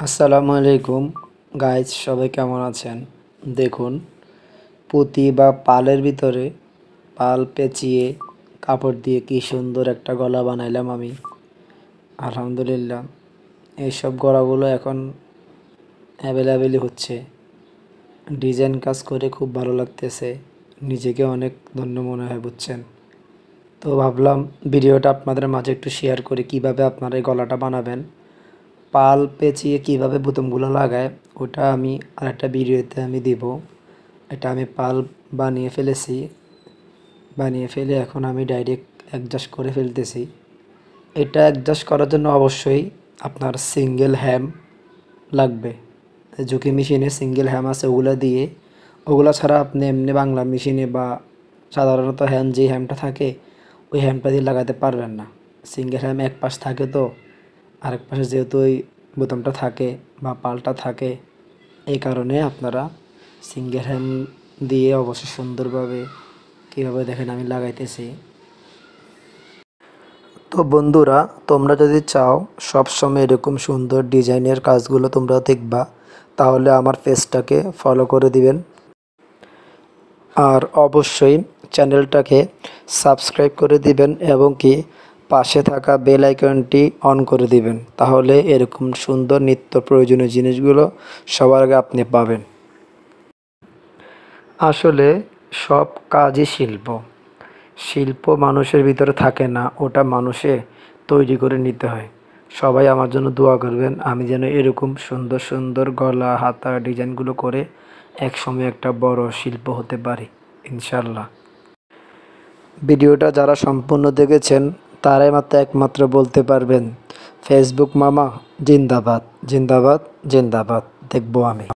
আসসালামু আলাইকুম গাইজ, সবাই কেমন আছেন? দেখুন, পুঁতি বা পালের ভিতরে পাল পেঁচিয়ে কাপড় দিয়ে কি সুন্দর একটা গলা বানাইলাম আমি। আলহামদুলিল্লাহ, এইসব গলাগুলো এখন অ্যাভেলেবেলই হচ্ছে। ডিজাইন কাজ করে খুব ভালো লাগতেছে, নিজেকে অনেক ধন্য মনে হয়, বুঝছেন? তো ভাবলাম ভিডিওটা আপনাদের মাঝে একটু শেয়ার করি কিভাবে আপনারা এই গলাটা বানাবেন। পাল পেঁচিয়ে কিভাবে বোতামগুলো লাগায় ওটা আমি আরেকটা ভিডিওতে আমি দিব। এটা আমি পাল বানিয়ে ফেলেছি, বানিয়ে ফেলে এখন আমি ডাইরেক্ট অ্যাডজাস্ট করে ফেলতেছি। এটা অ্যাডজাস্ট করার জন্য অবশ্যই আপনার সিঙ্গেল হ্যাম লাগবে। ঝুঁকি মেশিনে সিঙ্গেল হ্যাম আছে, ওগুলো ছাড়া আপনি এমনি বাংলা মেশিনে বা সাধারণত হ্যান্ড যে হ্যামটা থাকে ওই হ্যামটা দিয়ে লাগাতে পারবেন না। সিঙ্গেল হ্যাম এক পাশ থাকে, তো আরেক পাশে যেহেতু ওই বোতামটা থাকে বা পালটা থাকে, এই কারণে আপনারা সিঙ্গেল হ্যাম দিয়ে অবশ্যই সুন্দরভাবে কীভাবে দেখেন আমি লাগাইতেছি। তো বন্ধুরা, তোমরা যদি চাও সবসময় এরকম সুন্দর ডিজাইনের কাজগুলো তোমরা দেখবা, তাহলে আমার পেজটাকে ফলো করে দিবেন আর অবশ্যই চ্যানেলটাকে সাবস্ক্রাইব করে দিবেন এবং কি পাশে থাকা বেল আইকনটি অন করে দিবেন। তাহলে এরকম সুন্দর নিত্য প্রয়োজনীয় জিনিসগুলো সবার আগে আপনি পাবেন। আসলে সব কাজই শিল্প। শিল্প মানুষের ভিতরে থাকে না, ওটা মানুষে তৈরি করে নিতে হয়। সবাই আমার জন্য দোয়া করবেন, আমি যেন এরকম সুন্দর সুন্দর গলা হাতা ডিজাইনগুলো করে একসময় একটা বড় শিল্প হতে পারি, ইনশাল্লাহ। ভিডিওটা যারা সম্পূর্ণ দেখেছেন তারাই মাত্র একমাত্র বলতে পারবেন, ফেসবুক মামা জিন্দাবাদ জিন্দাবাদ জিন্দাবাদ। দেখবো আমি।